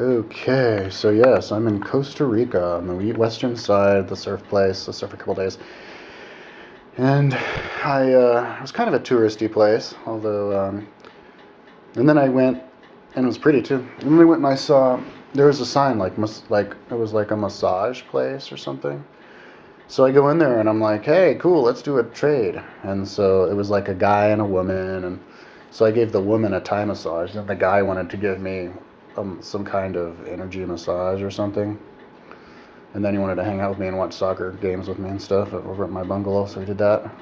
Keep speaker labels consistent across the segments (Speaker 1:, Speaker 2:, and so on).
Speaker 1: Okay, so yes, I'm in Costa Rica on the western side, the surf place. I surfed for a couple days, and it was kind of a touristy place, although, and then I went, and it was pretty too. And then I went and I saw there was a sign like it was like a massage place or something. So I go in there and I'm like, hey, cool, let's do a trade. And so it was like a guy and a woman, and so I gave the woman a Thai massage, and the guy wanted to give me some kind of energy massage or something. And then he wanted to hang out with me and watch soccer games with me and stuff over at my bungalow, so we did that.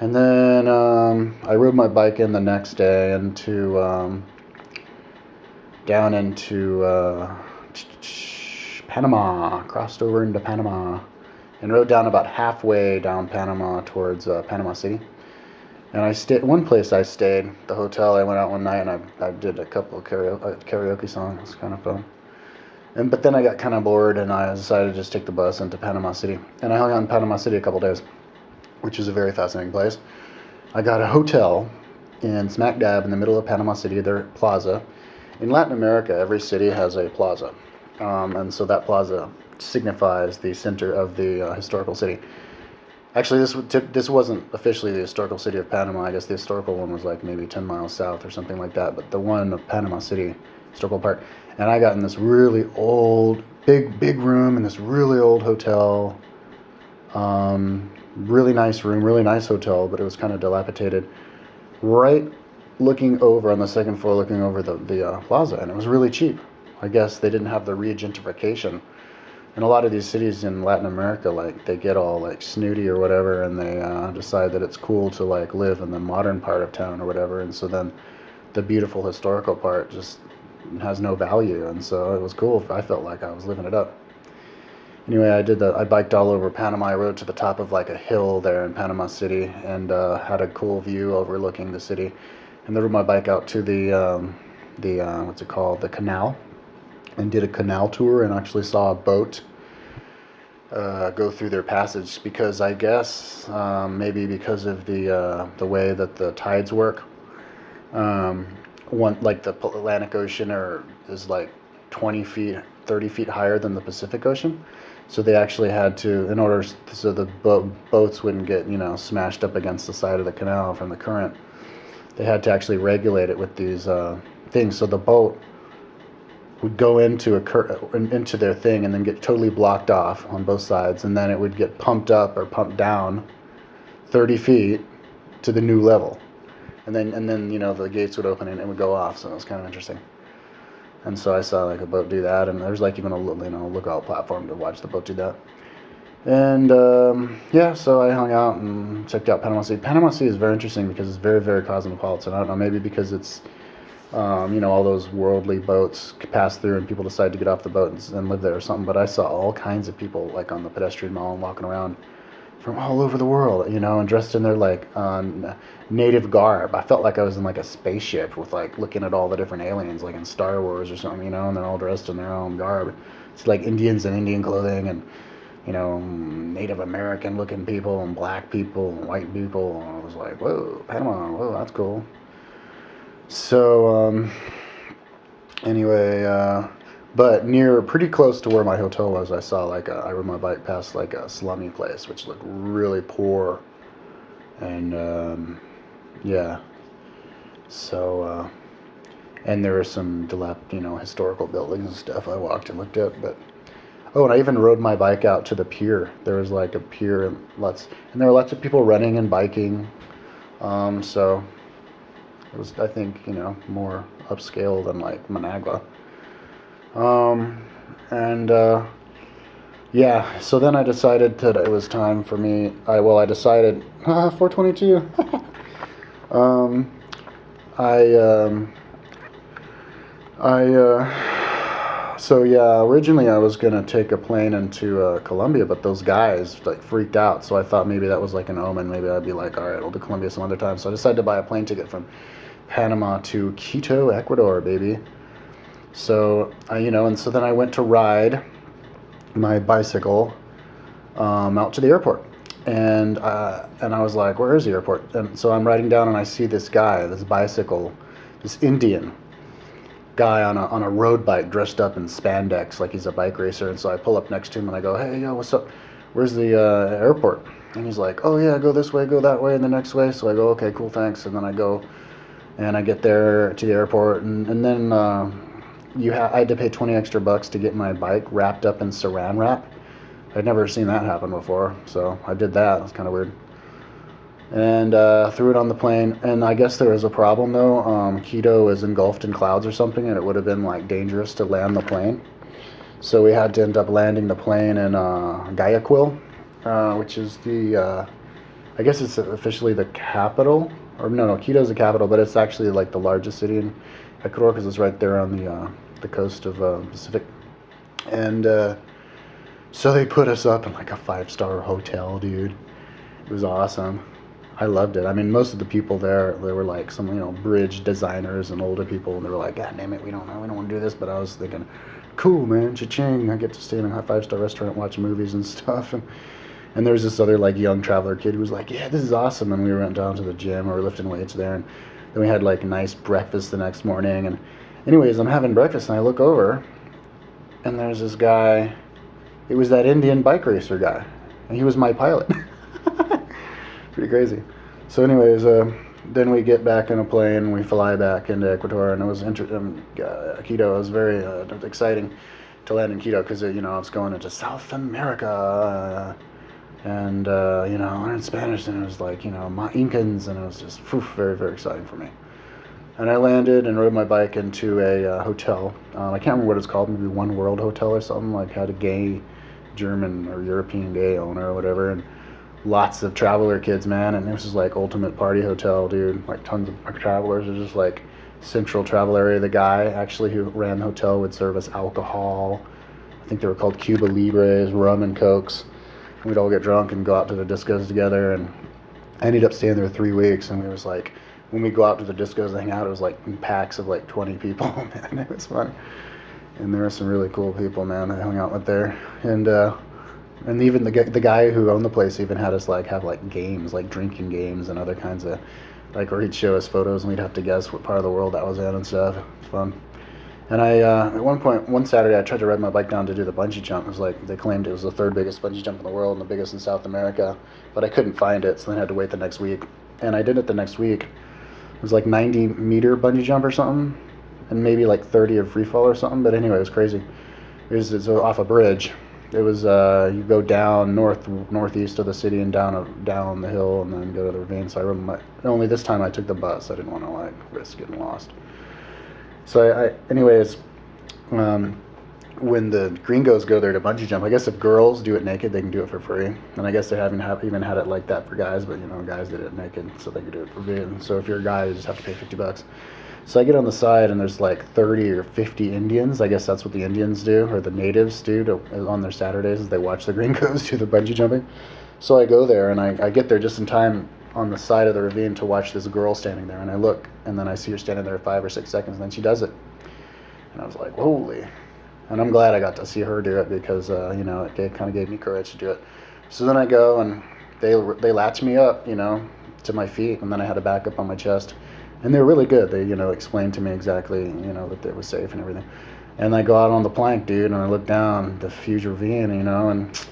Speaker 1: And then I rode my bike in the next day down into Panama, crossed over into Panama, and rode down about halfway down Panama towards Panama City. And I stayed one place. I stayed the hotel. I went out one night and I did a couple of karaoke songs. It was kind of fun. But then I got kind of bored and I decided to just take the bus into Panama City. And I hung out in Panama City a couple of days, which is a very fascinating place. I got a hotel in smack dab in the middle of Panama City, their plaza. In Latin America, every city has a plaza, and so that plaza signifies the center of the historical city. Actually, this wasn't officially the historical city of Panama. I guess the historical one was like maybe 10 miles south or something like that. But the one of Panama City, historical part, and I got in this really old, big room in this really old hotel. Really nice room, really nice hotel, but it was kind of dilapidated. Right, looking over on the second floor, looking over the plaza, and it was really cheap. I guess they didn't have the re-gentrification. And a lot of these cities in Latin America, like, they get all like snooty or whatever, and they decide that it's cool to like live in the modern part of town or whatever, and so then the beautiful historical part just has no value, and so it was cool. I felt like I was living it up. Anyway, I biked all over Panama. I rode to the top of like a hill there in Panama City, and had a cool view overlooking the city. And then rode my bike out to the what's it called, the canal, and did a canal tour and actually saw a boat go through their passage, because I guess maybe because of the way that the tides work, one like the Atlantic Ocean is like 20 feet, 30 feet higher than the Pacific Ocean. So they actually had to, in order so the boats wouldn't get smashed up against the side of the canal from the current, they had to actually regulate it with these things. So the boat would go into their thing and then get totally blocked off on both sides, and then it would get pumped up or pumped down 30 feet to the new level, and then the gates would open and it would go off. So it was kind of interesting. And so I saw like a boat do that, and there's like even a lookout platform to watch the boat do that. And yeah, so I hung out and checked out Panama City. Panama City is very interesting because it's very, very cosmopolitan. I don't know, maybe because it's all those worldly boats pass through and people decide to get off the boat and live there or something. But I saw all kinds of people like on the pedestrian mall and walking around from all over the world, and dressed in their like native garb. I felt like I was in like a spaceship with like looking at all the different aliens like in Star Wars or something, and they're all dressed in their own garb. It's like Indians in Indian clothing, and Native American looking people and black people and white people. And I was like, whoa, Panama, whoa, that's cool. So anyway, but pretty close to where my hotel was, I saw I rode my bike past like a slummy place, which looked really poor, and yeah. So and there were some historical buildings and stuff I walked and looked at, but and I even rode my bike out to the pier. There was like a pier and there were lots of people running and biking. So it was, I think, more upscale than like Managua. And yeah, so then I decided that it was time for me. I decided 422. um, so yeah, originally I was gonna take a plane into Colombia, but those guys like freaked out. So I thought maybe that was like an omen. Maybe I'd be like, all right, I'll do Colombia some other time. So I decided to buy a plane ticket from Panama to Quito, Ecuador, baby. So and so then I went to ride my bicycle out to the airport, and I was like, where is the airport? And so I'm riding down and I see this guy, this Indian guy on a road bike dressed up in spandex like he's a bike racer. And so I pull up next to him and I go, hey, yo, what's up? Where's the airport? And he's like, oh yeah, go this way, go that way, and the next way. So I go, okay, cool, thanks. And then I go and I get there to the airport, and then I had to pay 20 extra bucks to get my bike wrapped up in saran wrap. I'd never seen that happen before, so I did that. It was kind of weird. And threw it on the plane, and I guess there was a problem though. Quito is engulfed in clouds or something, and it would have been like dangerous to land the plane. So we had to end up landing the plane in Guayaquil, which is I guess it's officially the capital, or no, Quito's the capital, but it's actually like the largest city in Ecuador because it's right there on the coast of Pacific. And so they put us up in like a 5-star hotel, dude. It was awesome. I loved it. I mean, most of the people there, they were like some, bridge designers and older people, and they were like, God damn it, we don't know, we don't want to do this. But I was thinking, cool, man, cha-ching, I get to stay in a 5-star restaurant, watch movies and stuff. And there was this other like young traveler kid who was like, yeah, this is awesome. And we went down to the gym, or we were lifting weights there, and then we had like a nice breakfast the next morning. And anyways, I'm having breakfast and I look over, and there's this guy. It was that Indian bike racer guy, and he was my pilot. Pretty crazy. So anyways, then we get back in a plane, we fly back into Ecuador, and it was Quito. It was very exciting to land in Quito because I was going into South America, and learned Spanish, and it was like my Incans, and it was just very, very exciting for me. And I landed and rode my bike into a hotel. I can't remember what it's called, maybe One World Hotel or something. Like had a gay German or European gay owner or whatever, and lots of traveler kids, man. And this is like ultimate party hotel, dude. Like tons of travelers. It was just like central travel area. The guy actually who ran the hotel would serve us alcohol. I think they were called Cuba Libres, rum and cokes. We'd all get drunk and go out to the discos together, and I ended up staying there 3 weeks, and it was like, when we go out to the discos and hang out, it was like in packs of like 20 people, man. It was fun. And there were some really cool people, man, I hung out with there. And even the guy who owned the place even had us like have like games, like drinking games and other kinds of, like, where he'd show us photos and we'd have to guess what part of the world that was in and stuff. It's fun. And I, at one Saturday, I tried to ride my bike down to do the bungee jump. It was like, they claimed it was the 3rd biggest bungee jump in the world and the biggest in South America, but I couldn't find it, so then I had to wait the next week. And I did it the next week. It was like 90-meter bungee jump or something, and maybe like 30 of free fall or something, but anyway, it was crazy. It's off a bridge. It was, you go down northeast of the city and down the hill and then go to the ravine. So I rode only this time I took the bus. I didn't want to like risk getting lost. So anyways, when the gringos go there to bungee jump, I guess if girls do it naked, they can do it for free. And I guess they haven't even had it like that for guys, but guys did it naked, so they could do it for free. And so if you're a guy, you just have to pay $50. So I get on the side, and there's like 30 or 50 Indians. I guess that's what the Indians do, or the natives do on their Saturdays, is they watch the gringos do the bungee jumping. So I go there, and I get there just in time on the side of the ravine to watch this girl standing there, and I look, and then I see her standing there 5 or 6 seconds, and then she does it. And I was like, holy. And I'm glad I got to see her do it because, it kind of gave me courage to do it. So then I go, and they latch me up, to my feet, and then I had a back up on my chest. And they were really good. They, explained to me exactly, that it was safe and everything. And I go out on the plank, dude, and I look down the huge ravine, and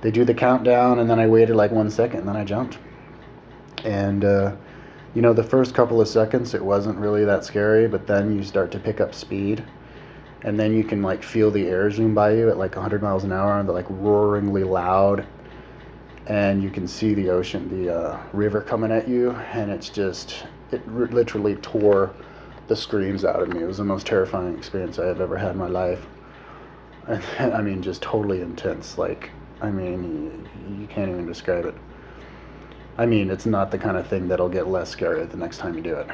Speaker 1: they do the countdown, and then I waited like 1 second, and then I jumped. And, the first couple of seconds, it wasn't really that scary, but then you start to pick up speed. And then you can like feel the air zoom by you at like 100 miles an hour, and they're like roaringly loud. And you can see the ocean, the river coming at you, and it literally tore the screams out of me. It was the most terrifying experience I have ever had in my life. And, I mean, just totally intense. Like, I mean, you can't even describe it. I mean, it's not the kind of thing that'll get less scary the next time you do it,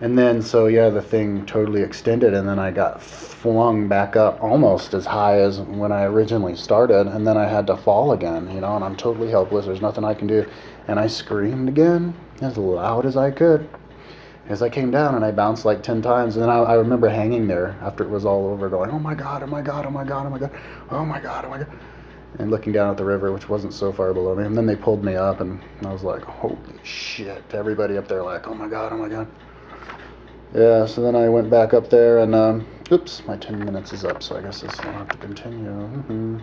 Speaker 1: And then, so yeah, the thing totally extended, and then I got flung back up almost as high as when I originally started, and then I had to fall again, and I'm totally helpless. There's nothing I can do. And I screamed again as loud as I could as I came down, and I bounced like 10 times. And then I remember hanging there after it was all over going, oh my God, oh my God, oh my God, oh my God, oh my God, oh my God. And looking down at the river, which wasn't so far below me. And then they pulled me up, and I was like, holy shit. Everybody up there like, oh my God, oh my God. Yeah, so then I went back up there and oops, my 10 minutes is up, so I guess this will have to continue.